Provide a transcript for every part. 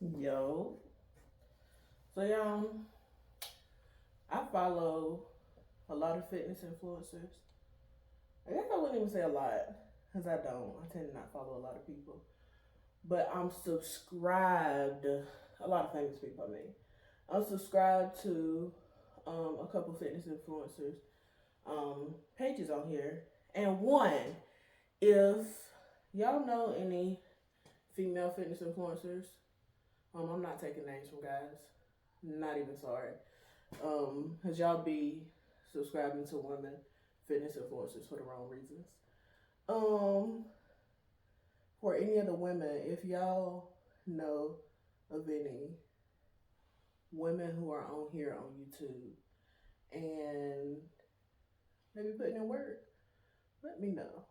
Yo. So, I follow a lot of fitness influencers. I guess I wouldn't even say a lot, because I don't. I tend to not follow a lot of people. But I'm subscribed, a lot of famous people, I mean. I'm subscribed to a couple fitness influencers pages on here. And one, if y'all know any female fitness influencers, I'm not taking names from guys. Not even sorry. Cause y'all be subscribing to women fitness influencers for the wrong reasons. Um, for any of the women, if y'all know of any women who are on here on YouTube and maybe putting in work, let me know.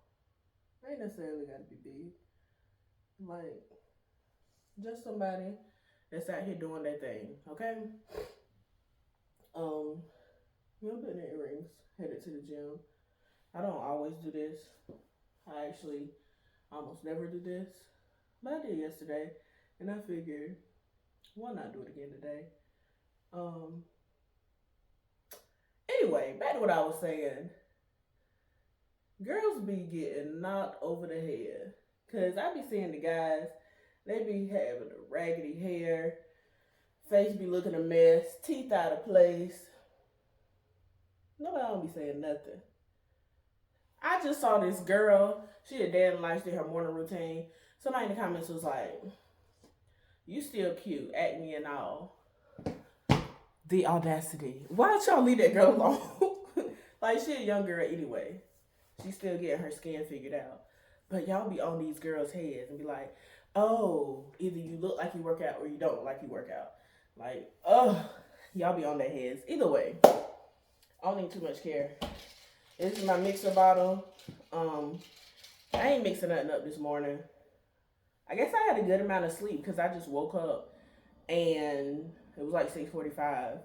Ain't necessarily gotta be big. Like just somebody that's out here doing their thing, okay? Um, putting in earrings, headed to the gym. I don't always do this. I actually almost never do this. But I did yesterday. And I figured, why not do it again today? Um anyway, back to what I was saying. Girls be getting knocked over the head. Cause I be seeing the guys, they be having the raggedy hair, face be looking a mess, teeth out of place. Nobody don't be saying nothing. I just saw this girl. She had damn life did her morning routine. Somebody in the comments was like, "You still cute, acne and all." The audacity. Why don't y'all leave that girl alone? Like she a young girl anyway. She's still getting her skin figured out. But y'all be on these girls' heads and be like, "Oh, either you look like you work out or you don't look like you work out." Like, y'all be on their heads. Either way, I don't need too much care. This is my mixer bottle. I ain't mixing nothing up this morning. I guess I had a good amount of sleep because I just woke up and it was like 6:45,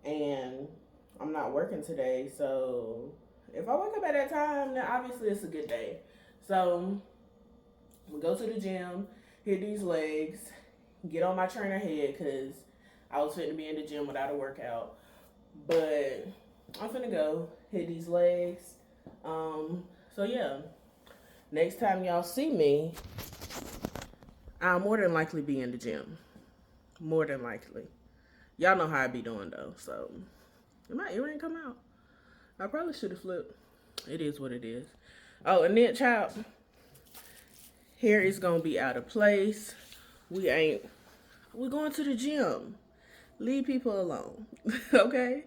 and I'm not working today. So if I wake up at that time, then obviously it's a good day. So we go to the gym, hit these legs, get on my trainer head because I was fitting to be in the gym without a workout. But I'm finna go hit these legs. So yeah, next time y'all see me, I'll more than likely be in the gym. More than likely. Y'all know how I be doing though, so my earring come out. I probably should have flipped. It is what it is. Oh, and then child, hair is gonna be out of place. We're going to the gym. Leave people alone. Okay?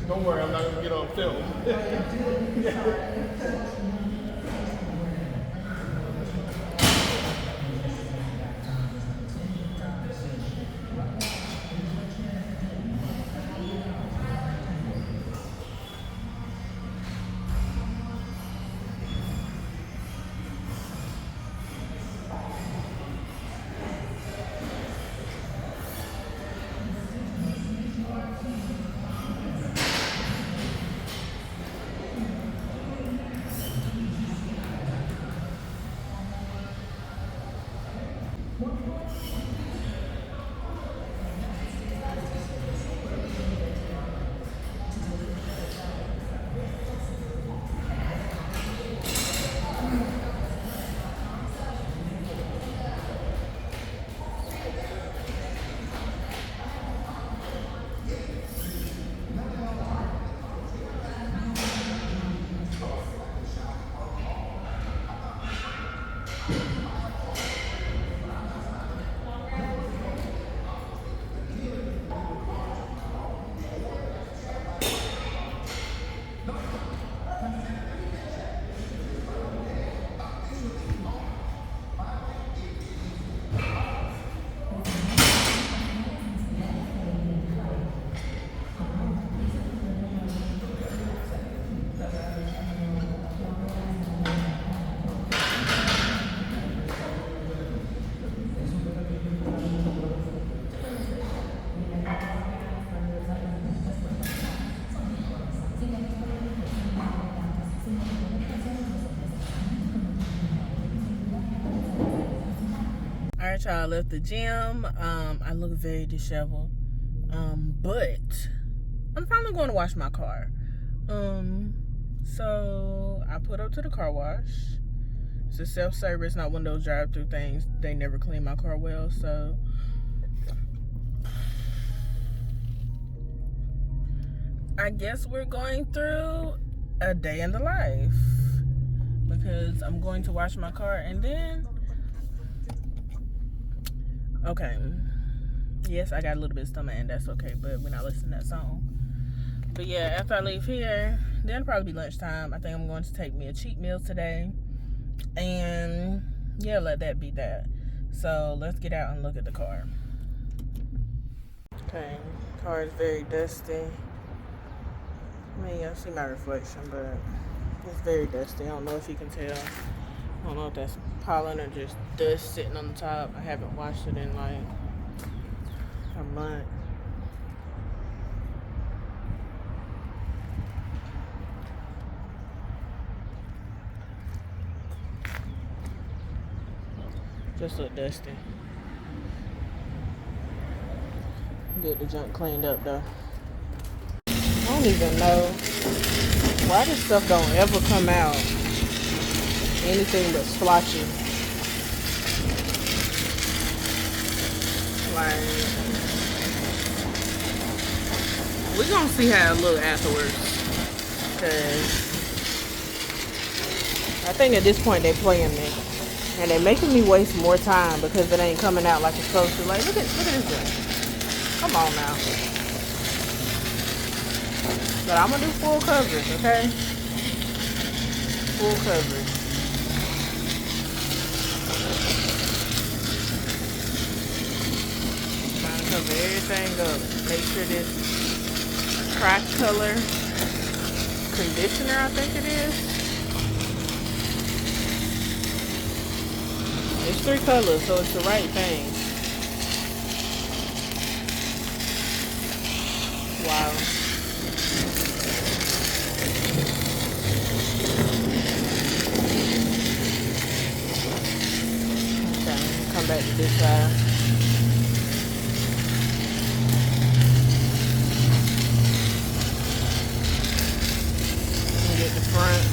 Don't worry, I'm not going to get on film. Alright, y'all, I left the gym. I look very disheveled. But I'm finally going to wash my car. So I put up to the car wash. It's a self-service, not one of those drive-through things. They never clean my car well, so I guess we're going through a day in the life, because I'm going to wash my car and then, okay, yes, I got a little bit of stomach and that's okay, but we're not listening to that song. But yeah, after I leave here, then it'll probably be lunchtime. I think I'm going to take me a cheat meal today, and yeah, let that be that. So let's get out and look at the car. Okay, car is very dusty. I mean, I see my reflection, but it's very dusty. I don't know if you can tell. I don't know if that's pollen or just dust sitting on the top. I haven't washed it in like a month. Just look dusty. Get the junk cleaned up though. I don't even know why this stuff don't ever come out anything but splotchy. Like, we're gonna see how it look afterwards, cause I think at this point they playing me, and they making me waste more time because it ain't coming out like it's supposed to. Like, look at this thing. Come on now. But I'm gonna do full coverage, okay? Full coverage. Trying to cover everything up. Make sure this crack color conditioner, I think it is. It's 3 colors, so it's the right thing. Wow. Come back to this side. Get the front.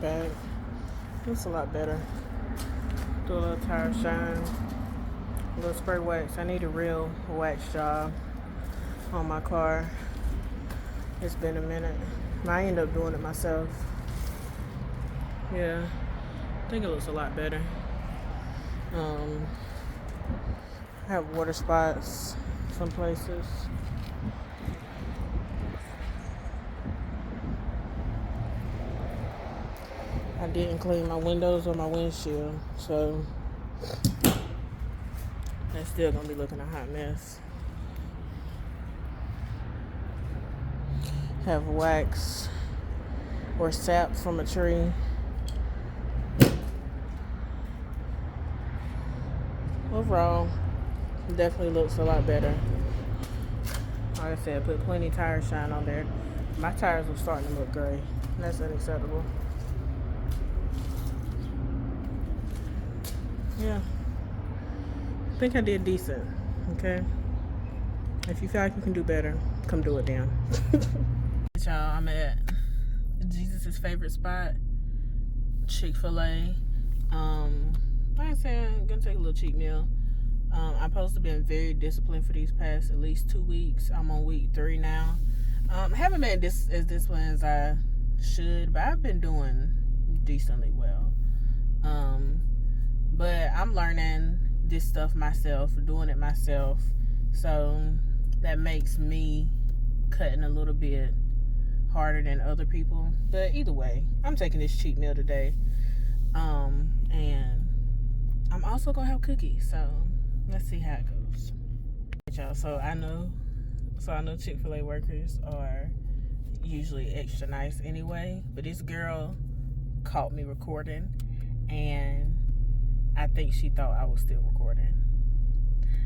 Back. Looks a lot better. Do a little tire shine. A little spray wax. I need a real wax job on my car. It's been a minute. I end up doing it myself. Yeah, I think it looks a lot better. Have water spots some places. I didn't clean my windows or my windshield, so that's still gonna be looking a hot mess. Have wax or sap from a tree. Overall, definitely looks a lot better. Like I said, put plenty tire shine on there. My tires were starting to look gray. That's unacceptable. Yeah, I think I did decent. Okay, if you feel like you can do better, come do it then. Y'all, I'm at Jesus' favorite spot, Chick-fil-A. Like I said, I'm gonna take a little cheat meal. I'm supposed to be very disciplined for these past at least 2 weeks. I'm on week 3 now. I haven't been as disciplined as I should, but I've been doing decently well. But I'm learning this stuff myself, doing it myself. So that makes me cutting a little bit harder than other people. But either way, I'm taking this cheat meal today. And I'm also gonna have cookies. So let's see how it goes. Y'all, so I know Chick-fil-A workers are usually extra nice anyway, but this girl caught me recording, and I think she thought I was still recording.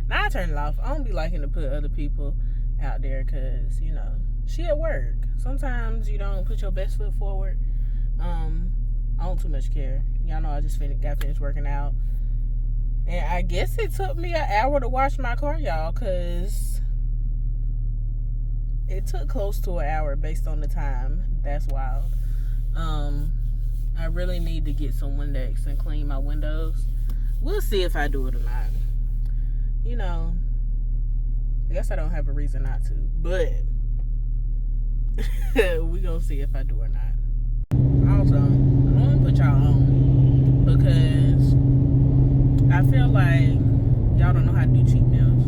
Now I turned it off. I don't be liking to put other people out there because, you know, she at work. Sometimes you don't put your best foot forward. I don't too much care. Y'all know I just got finished working out. And I guess it took me an hour to wash my car, y'all, because it took close to an hour based on the time. That's wild. I really need to get some Windex and clean my windows. We'll see if I do it or not. You know, I guess I don't have a reason not to, but we gonna see if I do or not. Also, I want to put y'all on because I feel like y'all don't know how to do cheat meals.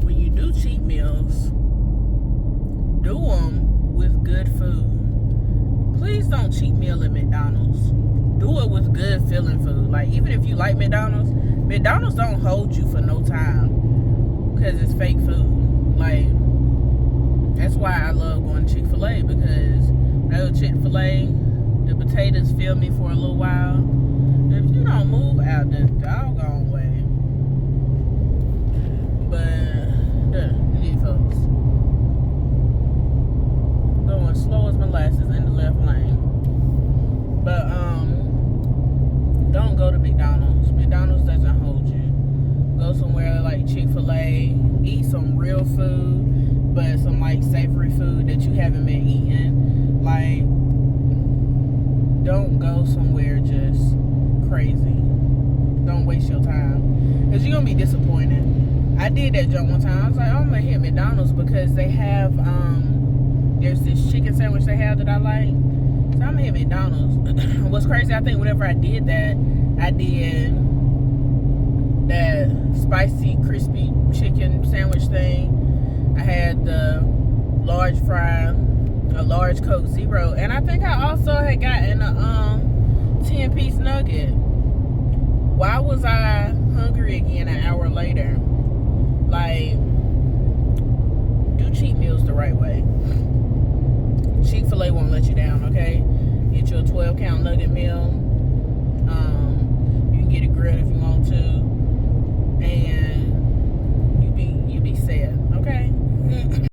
When you do cheat meals, do them with good food. Please don't cheat meal at McDonald's. Do it with good filling food. Like, even if you like McDonald's don't hold you for no time because it's fake food. Like, that's why I love going to Chick-fil-A, because I go to Chick-fil-A, the potatoes fill me for a little while. If you don't move out the doggone way. But, these folks going slow as molasses in the left lane. But don't go to McDonald's. McDonald's doesn't hold you. Go somewhere like Chick-fil-A, eat some real food, but some like savory food that you haven't been eating. Like, don't go somewhere just crazy. Don't waste your time, because you're gonna be disappointed. I did that jump one time. I was like, oh, I'm gonna hit McDonald's because they have there's this chicken sandwich they have that I like. So I'm gonna hit McDonald's. What's crazy, I think whenever I did that, I did that spicy crispy chicken sandwich thing. I had the large fry, a large Coke Zero, and I think I also had gotten a 10-piece nugget. Why was I hungry again an hour later? Like, do cheat meals the right way. Chick-fil-A won't let you down, okay?